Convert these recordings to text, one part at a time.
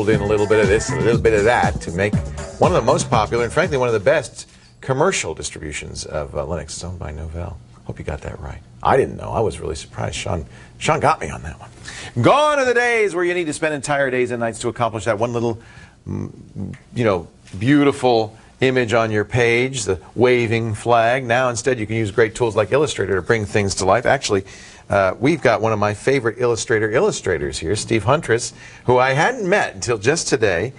fold in a little bit of this and a little bit of that to make one of the most popular and frankly one of the best commercial distributions of Linux. It's owned by Novell. Hope you got that right. I didn't know. I was really surprised. Sean got me on that one. Gone are the days where you need to spend entire days and nights to accomplish that one little, beautiful image on your page, the waving flag. Now instead you can use great tools like Illustrator to bring things to life. Actually, we've got one of my favorite illustrators here, Steve Huntress, who I hadn't met until just today,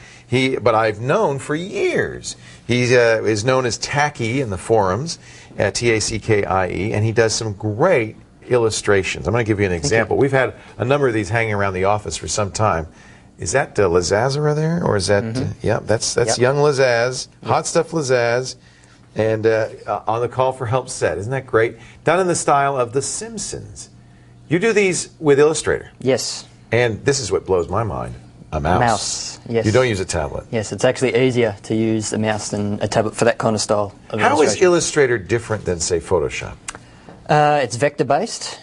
but I've known for years. He is known as Tacky in the forums, T-A-C-K-I-E, and he does some great illustrations. I'm going to give you an example. We've had a number of these hanging around the office for some time. Is that Lazazara there, or is that? Yeah, that's young Lazaz, hot stuff Lazaz, and on the call for help set. Isn't that great? Done in the style of The Simpsons. You do these with Illustrator. Yes. And this is what blows my mind: a mouse. Mouse. Yes. You don't use a tablet. Yes, it's actually easier to use a mouse than a tablet for that kind of style of How is Illustrator different than, say, Photoshop? It's vector-based,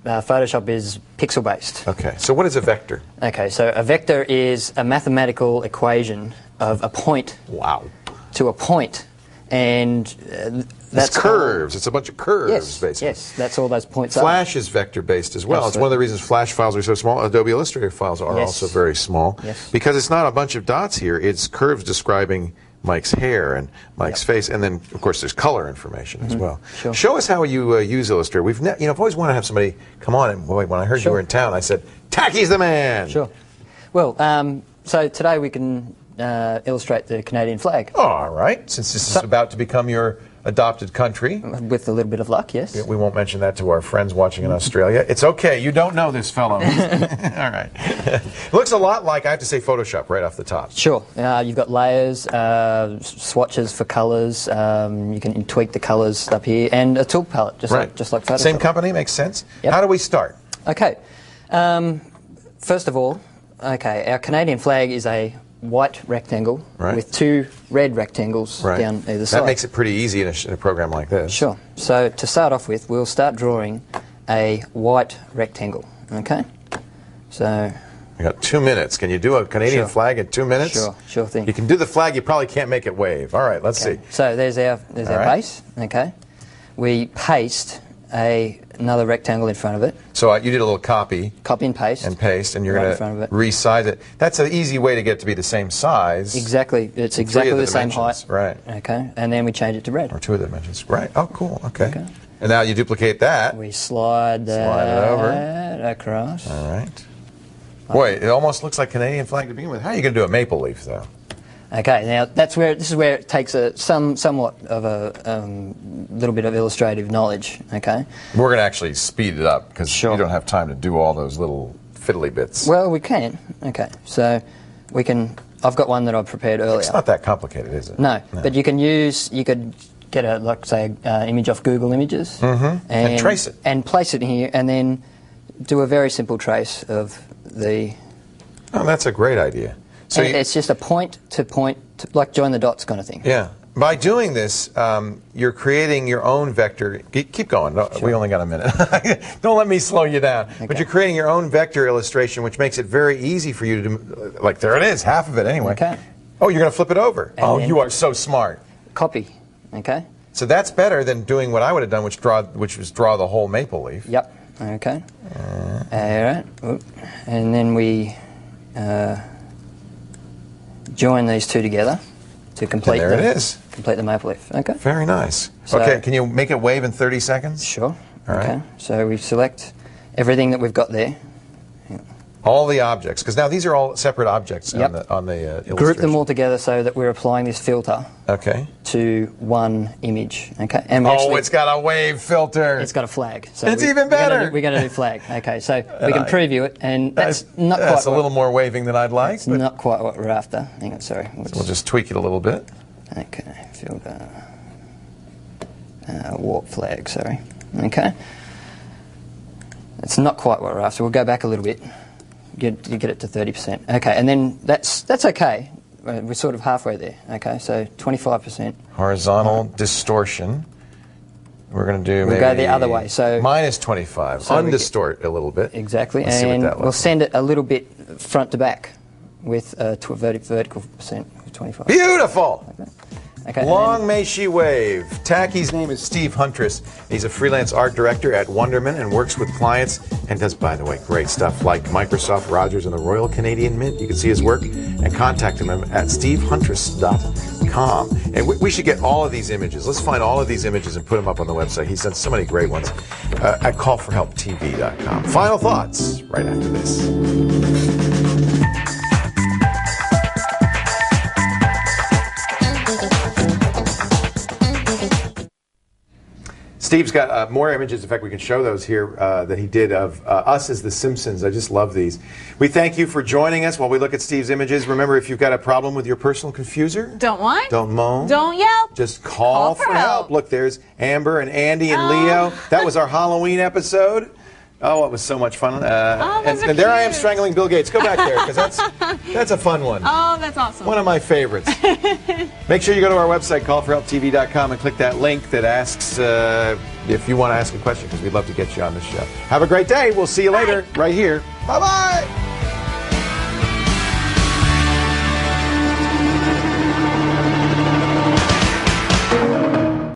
Photoshop is pixel-based. Okay, so what is a vector? Okay, so a vector is a mathematical equation of a point to a point, and that's curves. It's a bunch of curves, basically. Yes, that's all those points Flash is vector-based as well. Absolutely. It's one of the reasons Flash files are so small. Adobe Illustrator files are also very small. Yes. Because it's not a bunch of dots here. It's curves describing Mike's hair and Mike's face, and then, of course, there's color information as well. Sure. Show us how you use Illustrator. I've always wanted to have somebody come on, and boy, when I heard you were in town, I said, Tacky's the man! Sure. Well, so today we can illustrate the Canadian flag. All right, since this is about to become your adopted country. With a little bit of luck, yes. We won't mention that to our friends watching in Australia. It's okay, you don't know this fellow. All right. It looks a lot like, I have to say, Photoshop right off the top. Sure. You've got layers, swatches for colours, you can tweak the colours up here, and a tool palette, just like Photoshop. Same company, makes sense. Yep. How do we start? Okay. First of all, our Canadian flag is a white rectangle with two red rectangles down either side. That makes it pretty easy in a program like this. Sure. So to start off with, we'll start drawing a white rectangle. Okay. So we got 2 minutes. Can you do a Canadian flag in 2 minutes? Sure thing. You can do the flag. You probably can't make it wave. All right. Let's see. So there's our base. Okay. We paste another rectangle in front of it. So you did a little copy and paste. And you're going to resize it. That's an easy way to get it to be the same size. Exactly. It's exactly the same height. Right. Okay. And then we change it to red. Or two of the dimensions. Right. Oh, cool. Okay. And now you duplicate that. We slide it over. Across. All right. Boy, it almost looks like Canadian flag to begin with. How are you going to do a maple leaf, though? Okay, now this is where it takes somewhat of a little bit of illustrative knowledge. Okay, we're going to actually speed it up because you don't have time to do all those little fiddly bits. Well, we can. Okay, so we can. I've got one that I prepared earlier. It's not that complicated, is it? No, but you could get an image off Google Images and trace it and place it here, and then do a very simple trace of the. Oh, that's a great idea. So it's just a point to point, like join the dots kind of thing. Yeah. By doing this, you're creating your own vector. Keep going. No, we only got a minute. Don't let me slow you down. Okay. But you're creating your own vector illustration, which makes it very easy for you to do. Like, there it is, half of it anyway. Okay. Oh, you're going to flip it over. And you are so smart. Copy. Okay. So that's better than doing what I would have done, which was draw the whole maple leaf. Yep. Okay. All right. And then we join these two together to complete complete the maple leaf. Okay. Very nice. So, okay, can you make it wave in 30 seconds? Sure. All right. So we select everything that we've got there. All the objects, because now these are all separate objects on the illustration. Group them all together so that we're applying this filter to one image. Okay. And it's got a wave filter. It's got a flag. So it's even better. We're going to do flag. Okay. So we can preview it, and that's not quite. That's a little more waving than I'd like. It's not quite what we're after. Hang on. Sorry. So we'll just tweak it a little bit. Okay. Filter. Warp flag. Sorry. Okay. It's not quite what we're after. We'll go back a little bit. You get it to 30%. Okay, and then that's okay. We're sort of halfway there. Okay, so 25%. Horizontal distortion. We're going to do We'll go the other way. So minus 25. So undistort a little bit. Exactly. Let's see what and that we'll looks send it a little bit front to back with a vertical percent of 25. Beautiful. Like that. Okay, Long may she wave. Tacky's name is Steve Huntress. He's a freelance art director at Wonderman and works with clients and does, by the way, great stuff like Microsoft, Rogers, and the Royal Canadian Mint. You can see his work and contact him at stevehuntress.com. And we should get all of these images. Let's find all of these images and put them up on the website. He sent so many great ones at callforhelptv.com. Final thoughts right after this. Steve's got more images. In fact, we can show those here that he did of us as the Simpsons. I just love these. We thank you for joining us while we look at Steve's images. Remember, if you've got a problem with your personal confuser, don't whine, don't moan, don't yell, just call for help. Look, there's Amber and Andy and Leo. That was our Halloween episode. Oh, it was so much fun. And there I am strangling Bill Gates. Go back there, because that's a fun one. Oh, that's awesome. One of my favorites. Make sure you go to our website, callforhelptv.com, and click that link that asks if you want to ask a question, because we'd love to get you on the show. Have a great day. We'll see you later right here. Bye-bye.